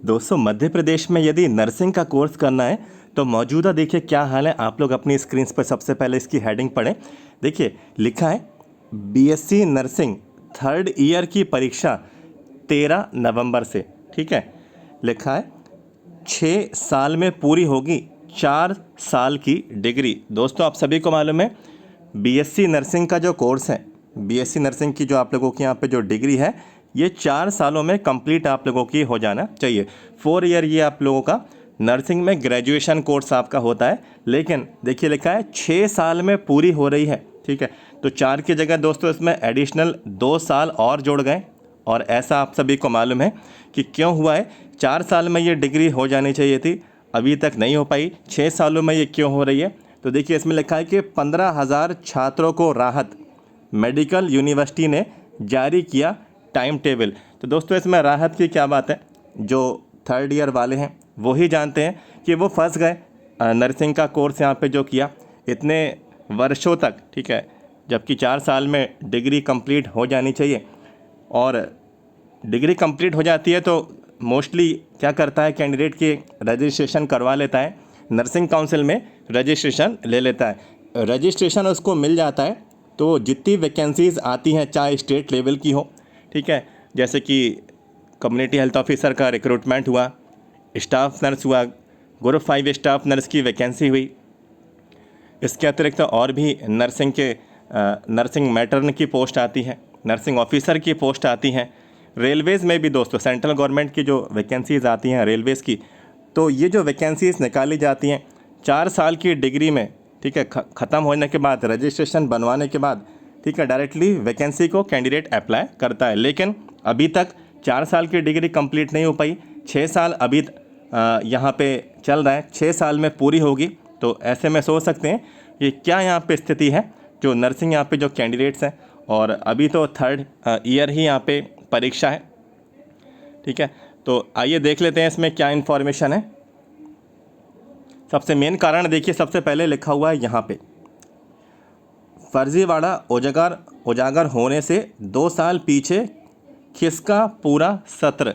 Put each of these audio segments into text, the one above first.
दोस्तों मध्य प्रदेश में यदि नर्सिंग का कोर्स करना है तो मौजूदा देखिए क्या हाल है। आप लोग अपनी स्क्रीन पर सबसे पहले इसकी हेडिंग पढ़ें। देखिए लिखा है बीएससी नर्सिंग थर्ड ईयर की परीक्षा 13 नवंबर से। ठीक है, लिखा है 6 साल में पूरी होगी 4 साल की डिग्री। दोस्तों आप सभी को मालूम है बीएससी नर्सिंग का जो कोर्स है, बीएससी नर्सिंग की जो आप लोगों के यहाँ पे जो डिग्री है ये 4 सालों में कंप्लीट आप लोगों की हो जाना चाहिए। 4 ईयर ये आप लोगों का नर्सिंग में ग्रेजुएशन कोर्स आपका होता है, लेकिन देखिए लिखा है 6 साल में पूरी हो रही है। ठीक है, तो 4 की जगह दोस्तों इसमें एडिशनल 2 साल और जोड़ गए। और ऐसा आप सभी को मालूम है कि क्यों हुआ है। 4 साल में ये डिग्री हो जानी चाहिए थी, अभी तक नहीं हो पाई। 6 सालों में ये क्यों हो रही है, तो देखिए इसमें लिखा है कि 15,000 छात्रों को राहत, मेडिकल यूनिवर्सिटी ने जारी किया टाइम टेबल। तो दोस्तों इसमें राहत की क्या बात है, जो थर्ड ईयर वाले हैं वो ही जानते हैं कि वो फंस गए नर्सिंग का कोर्स यहाँ पे जो किया इतने वर्षों तक। ठीक है, जबकि 4 साल में डिग्री कंप्लीट हो जानी चाहिए। और डिग्री कंप्लीट हो जाती है तो मोस्टली क्या करता है कैंडिडेट की रजिस्ट्रेशन करवा लेता है, नर्सिंग काउंसिल में रजिस्ट्रेशन ले लेता है। रजिस्ट्रेशन उसको मिल जाता है तो जितनी वैकेंसीज़ आती हैं चाहे स्टेट लेवल की हो, ठीक है, जैसे कि कम्युनिटी हेल्थ ऑफिसर का रिक्रूटमेंट हुआ, स्टाफ नर्स हुआ, ग्रुप 5 स्टाफ नर्स की वैकेंसी हुई, इसके अतिरिक्त और भी नर्सिंग के नर्सिंग मैटर्न की पोस्ट आती है, नर्सिंग ऑफिसर की पोस्ट आती हैं। रेलवेज़ में भी दोस्तों सेंट्रल गवर्नमेंट की जो वैकेंसीज़ आती हैं रेलवेज़ की, तो ये जो वैकेंसीज़ निकाली जाती हैं 4 साल की डिग्री में, ठीक है, ख़त्म होने के बाद रजिस्ट्रेशन बनवाने के बाद, ठीक है, डायरेक्टली वैकेंसी को कैंडिडेट अप्लाई करता है। लेकिन अभी तक 4 साल की डिग्री कंप्लीट नहीं हो पाई, 6 साल अभी यहाँ पे चल रहा है, 6 साल में पूरी होगी। तो ऐसे में सोच सकते हैं कि क्या यहाँ पे स्थिति है जो नर्सिंग यहाँ पे जो कैंडिडेट्स हैं, और अभी तो थर्ड ईयर ही यहाँ पे परीक्षा है। ठीक है, तो आइए देख लेते हैं इसमें क्या इन्फॉर्मेशन है। सबसे मेन कारण देखिए, सबसे पहले लिखा हुआ है यहाँ पे फर्जीवाड़ा उजागर होने से 2 साल पीछे किसका पूरा सत्र।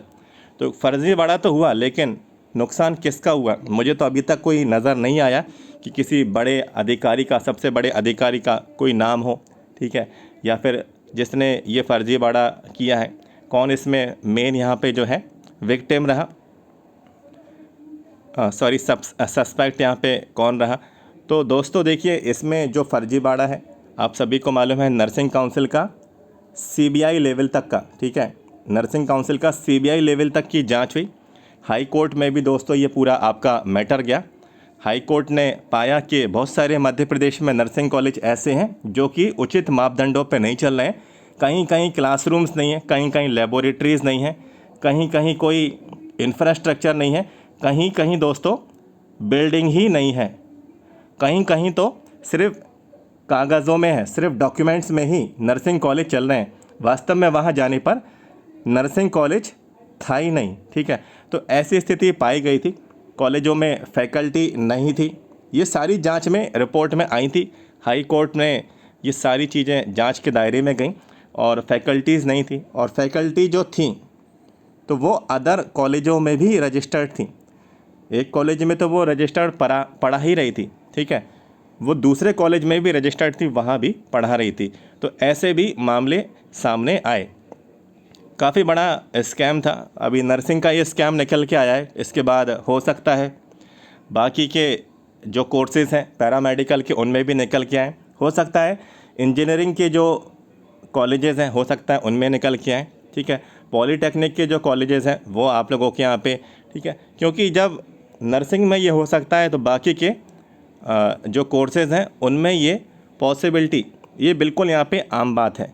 तो फर्जीवाड़ा तो हुआ, लेकिन नुकसान किसका हुआ, मुझे तो अभी तक कोई नज़र नहीं आया कि किसी बड़े अधिकारी का, सबसे बड़े अधिकारी का कोई नाम हो, ठीक है, या फिर जिसने ये फर्जीवाड़ा किया है कौन इसमें मेन यहाँ पे जो है विक्टिम रहा, सस्पेक्ट यहाँ पे कौन रहा। तो दोस्तों देखिए इसमें जो फर्जीवाड़ा है आप सभी को मालूम है नर्सिंग काउंसिल का सीबीआई लेवल तक का, ठीक है, नर्सिंग काउंसिल का सीबीआई लेवल तक की जांच हुई। हाई कोर्ट में भी दोस्तों ये पूरा आपका मैटर गया। हाई कोर्ट ने पाया कि बहुत सारे मध्य प्रदेश में नर्सिंग कॉलेज ऐसे हैं जो कि उचित मापदंडों पे नहीं चल रहे हैं। कहीं कहीं क्लासरूम्स नहीं है, कहीं कहीं लेबोरेटरीज़ नहीं है, कहीं कहीं कोई इंफ्रास्ट्रक्चर नहीं है, कहीं कहीं दोस्तों बिल्डिंग ही नहीं है, कहीं कहीं तो सिर्फ कागज़ों में है, सिर्फ डॉक्यूमेंट्स में ही नर्सिंग कॉलेज चल रहे हैं। वास्तव में वहाँ जाने पर नर्सिंग कॉलेज था ही नहीं। ठीक है, तो ऐसी स्थिति पाई गई थी, कॉलेजों में फैकल्टी नहीं थी। ये सारी जांच में रिपोर्ट में आई थी, हाई कोर्ट में ये सारी चीज़ें जांच के दायरे में गईं और फैकल्टीज़ नहीं थी, और फैकल्टी जो थी तो वो अदर कॉलेजों में भी रजिस्टर्ड थी। एक कॉलेज में तो वो रजिस्टर्ड पढ़ा ही रही थी, ठीक है, वो दूसरे कॉलेज में भी रजिस्टर्ड थी, वहाँ भी पढ़ा रही थी। तो ऐसे भी मामले सामने आए। काफ़ी बड़ा स्कैम था। अभी नर्सिंग का ये स्कैम निकल के आया है, इसके बाद हो सकता है बाकी के जो कोर्सेज़ हैं पैरामेडिकल के उनमें भी निकल के आए, हो सकता है इंजीनियरिंग के जो कॉलेजेस हैं हो सकता है उनमें निकल के आए, ठीक है, पॉलीटेक्निक के जो कॉलेजेस हैं वो आप लोगों के यहाँ पे, ठीक है, क्योंकि जब नर्सिंग में ये हो सकता है तो बाकी के जो कोर्सेज़ हैं उनमें ये पॉसिबिलिटी, ये बिल्कुल यहाँ पे आम बात है।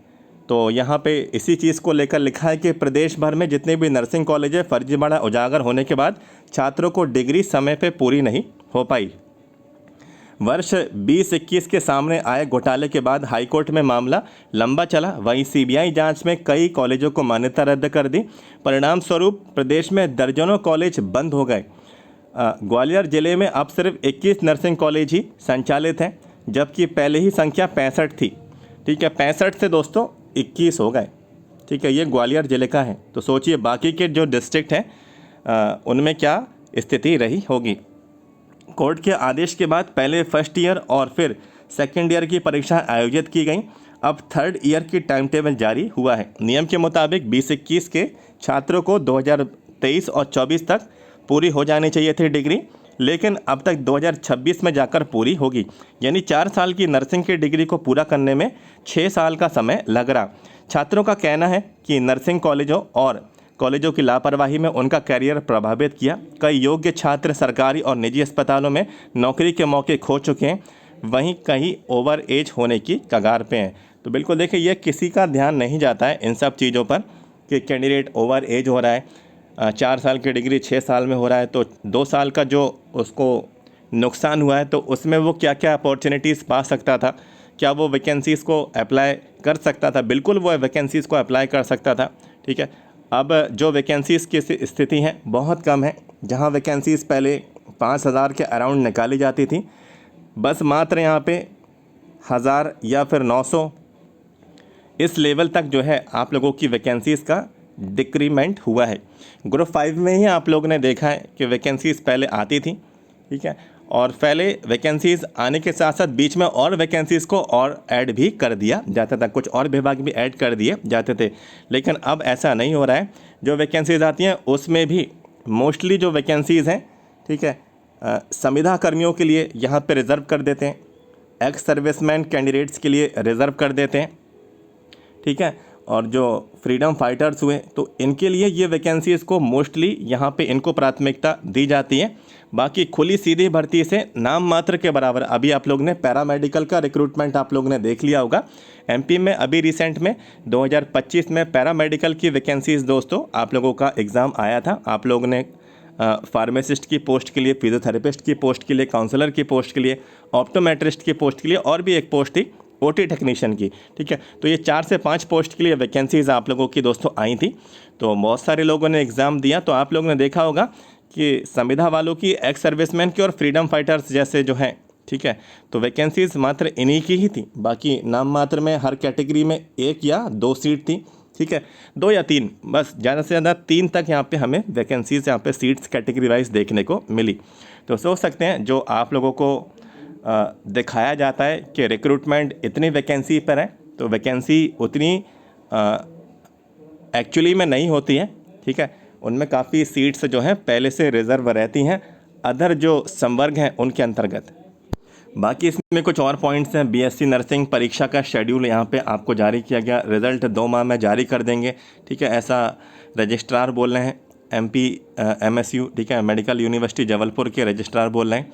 तो यहाँ पे इसी चीज़ को लेकर लिखा है कि प्रदेश भर में जितने भी नर्सिंग कॉलेज है फर्जीवाड़ा उजागर होने के बाद छात्रों को डिग्री समय पे पूरी नहीं हो पाई। वर्ष 2021 के सामने आए घोटाले के बाद हाईकोर्ट में मामला लंबा चला, वहीं सीबीआई जांच में कई कॉलेजों को मान्यता रद्द कर दी। परिणाम स्वरूप प्रदेश में दर्जनों कॉलेज बंद हो गए। ग्वालियर जिले में अब सिर्फ 21 नर्सिंग कॉलेज ही संचालित हैं, जबकि पहले ही संख्या 65 थी। ठीक है, 65 से दोस्तों 21 हो गए। ठीक है, ये ग्वालियर ज़िले का है। तो सोचिए बाकी के जो डिस्ट्रिक्ट हैं उनमें क्या स्थिति रही होगी। कोर्ट के आदेश के बाद पहले फर्स्ट ईयर और फिर सेकेंड ईयर की परीक्षा आयोजित की गई। अब थर्ड ईयर की टाइम टेबल जारी हुआ है। नियम के मुताबिक 2021 के छात्रों को 2023 और 24 तक पूरी हो जानी चाहिए थी डिग्री, लेकिन अब तक 2026 में जाकर पूरी होगी। यानी 4 साल की नर्सिंग की डिग्री को पूरा करने में 6 साल का समय लग रहा। छात्रों का कहना है कि नर्सिंग कॉलेजों की लापरवाही में उनका करियर प्रभावित किया। कई योग्य छात्र सरकारी और निजी अस्पतालों में नौकरी के मौके खो चुके हैं, वहीं कहीं ओवर एज होने की कगार पे हैं। तो बिल्कुल देखिए, ये किसी का ध्यान नहीं जाता है इन सब चीज़ों पर कि कैंडिडेट ओवर एज हो रहा है, 4 साल की डिग्री 6 साल में हो रहा है, तो 2 साल का जो उसको नुकसान हुआ है तो उसमें वो क्या क्या अपॉर्चुनिटीज़ पा सकता था, क्या वो वैकेंसीज़ को अप्लाई कर सकता था। बिल्कुल वो वैकेंसीज़ को अप्लाई कर सकता था। ठीक है, अब जो वैकेंसीज़ की स्थिति है बहुत कम है। जहां वैकेंसीज़ पहले 5,000 के अराउंड निकाली जाती थी, बस मात्र यहाँ पे 1,000 या फिर 900 इस लेवल तक जो है आप लोगों की वैकेंसीज़ का डिक्रीमेंट हुआ है। ग्रुप 5 में ही आप लोगों ने देखा है कि वैकेंसीज़ पहले आती थी, ठीक है, और पहले वैकेंसीज़ आने के साथ साथ बीच में और वैकेंसीज़ को और ऐड भी कर दिया जाता था, कुछ और विभाग भी ऐड कर दिए जाते थे। लेकिन अब ऐसा नहीं हो रहा है। जो वैकेंसीज़ आती हैं उसमें भी मोस्टली जो वैकेंसीज़ हैं, ठीक है, संविदा कर्मियों के लिए यहाँ पे रिज़र्व कर देते हैं, एक्स सर्विसमैन कैंडिडेट्स के लिए रिज़र्व कर देते हैं, ठीक है, और जो फ्रीडम फाइटर्स हुए तो इनके लिए ये वैकेंसीज़ को मोस्टली यहाँ पे इनको प्राथमिकता दी जाती है। बाकी खुली सीधी भर्ती से नाम मात्र के बराबर अभी आप लोग ने पैरामेडिकल का रिक्रूटमेंट आप लोग ने देख लिया होगा। एमपी में अभी रिसेंट में 2025 में पैरामेडिकल की वैकेंसीज़ दोस्तों आप लोगों का एग्ज़ाम आया था। आप लोग ने फार्मासिस्ट की पोस्ट के लिए, फिजियोथेरेपिस्ट की पोस्ट के लिए, काउंसलर की पोस्ट के लिए, ऑप्टोमेट्रिस्ट की पोस्ट के लिए और भी एक पोस्ट थी ओटी टेक्नीशियन की, ठीक है। तो ये 4 से 5 पोस्ट के लिए वैकेंसीज़ आप लोगों की दोस्तों आई थी। तो बहुत सारे लोगों ने एग्ज़ाम दिया। तो आप लोगों ने देखा होगा कि संविदा वालों की, एक्स सर्विसमैन की और फ्रीडम फाइटर्स जैसे जो हैं, ठीक है, तो वैकेंसीज़ मात्र इन्हीं की ही थी। बाकी नाम मात्र में हर कैटेगरी में 1 या 2 सीट थी, ठीक है, 2 या 3, बस ज़्यादा से ज़्यादा 3 तक यहाँ पे हमें वैकेंसीज़ यहाँ पे सीट्स कैटेगरी वाइज देखने को मिली। तो सोच सकते हैं जो आप लोगों को दिखाया जाता है कि रिक्रूटमेंट इतनी वैकेंसी पर है, तो वैकेंसी उतनी एक्चुअली में नहीं होती है, ठीक है। उनमें काफ़ी सीट्स जो हैं पहले से रिज़र्व रहती हैं अदर जो संवर्ग हैं उनके अंतर्गत। बाकी इसमें कुछ और पॉइंट्स हैं। बीएससी नर्सिंग परीक्षा का शेड्यूल यहाँ पे आपको जारी किया गया, रिज़ल्ट 2 माह में जारी कर देंगे, ठीक है, ऐसा रजिस्ट्रार बोल रहे हैं। एमपी एमएसयू, ठीक है, मेडिकल यूनिवर्सिटी जबलपुर के रजिस्ट्रार बोल रहे हैं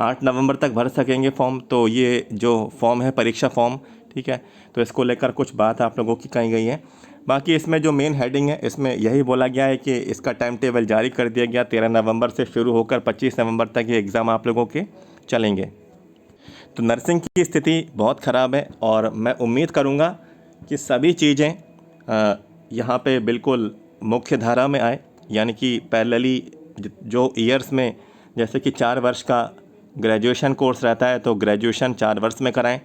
8 नवंबर तक भर सकेंगे फॉर्म। तो ये जो फॉर्म है परीक्षा फॉर्म, ठीक है, तो इसको लेकर कुछ बात आप लोगों की कही गई है। बाकी इसमें जो मेन हेडिंग है इसमें यही बोला गया है कि इसका टाइम टेबल जारी कर दिया गया, 13 नवंबर से शुरू होकर 25 नवंबर तक ये एग्ज़ाम आप लोगों के चलेंगे। तो नर्सिंग की स्थिति बहुत ख़राब है और मैं उम्मीद करूँगा कि सभी चीज़ें यहाँ पे बिल्कुल मुख्य धारा में आए, यानी कि पैरेलली जो ईयर्स में, जैसे कि 4 वर्ष का ग्रेजुएशन कोर्स रहता है तो ग्रेजुएशन 4 वर्ष में कराएं,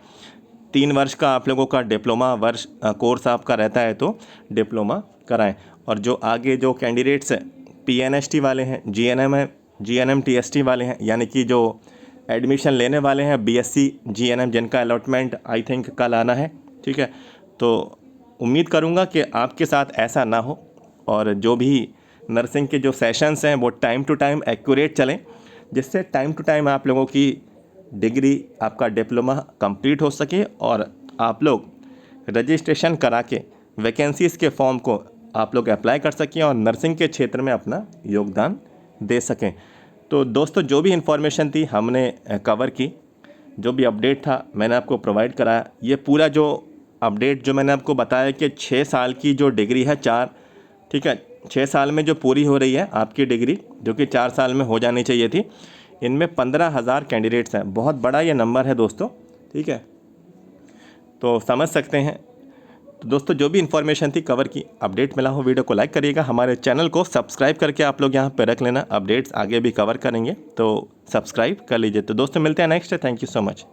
3 वर्ष का आप लोगों का डिप्लोमा कोर्स आपका रहता है तो डिप्लोमा कराएं। और जो आगे जो कैंडिडेट्स पीएनएसटी वाले हैं, जीएनएम है, जीएनएम टीएसटी वाले हैं, यानी कि जो एडमिशन लेने वाले हैं बीएससी जीएनएम, जिनका अलॉटमेंट आई थिंक कल आना है, ठीक है, तो उम्मीद करूँगा कि आपके साथ ऐसा ना हो और जो भी नर्सिंग के जो सेशंस हैं वो टाइम टू टाइम एक्यूरेट चलें, जिससे टाइम टू टाइम आप लोगों की डिग्री, आपका डिप्लोमा कंप्लीट हो सके और आप लोग रजिस्ट्रेशन करा के वैकेंसीज़ के फॉर्म को आप लोग अप्लाई कर सकें और नर्सिंग के क्षेत्र में अपना योगदान दे सकें। तो दोस्तों जो भी इन्फॉर्मेशन थी हमने कवर की, जो भी अपडेट था मैंने आपको प्रोवाइड कराया। ये पूरा जो अपडेट जो मैंने आपको बताया कि 6 साल की जो डिग्री है 4, ठीक है, 6 साल में जो पूरी हो रही है आपकी डिग्री, जो कि 4 साल में हो जानी चाहिए थी, इनमें 15,000 कैंडिडेट्स हैं। बहुत बड़ा ये नंबर है दोस्तों, ठीक है, तो समझ सकते हैं। तो दोस्तों जो भी इन्फॉर्मेशन थी कवर की, अपडेट मिला हो वीडियो को लाइक करिएगा, हमारे चैनल को सब्सक्राइब करके आप लोग यहाँ पे रख लेना, अपडेट्स आगे भी कवर करेंगे तो सब्सक्राइब कर लीजिए। तो दोस्तों मिलते हैं next, thank you so much.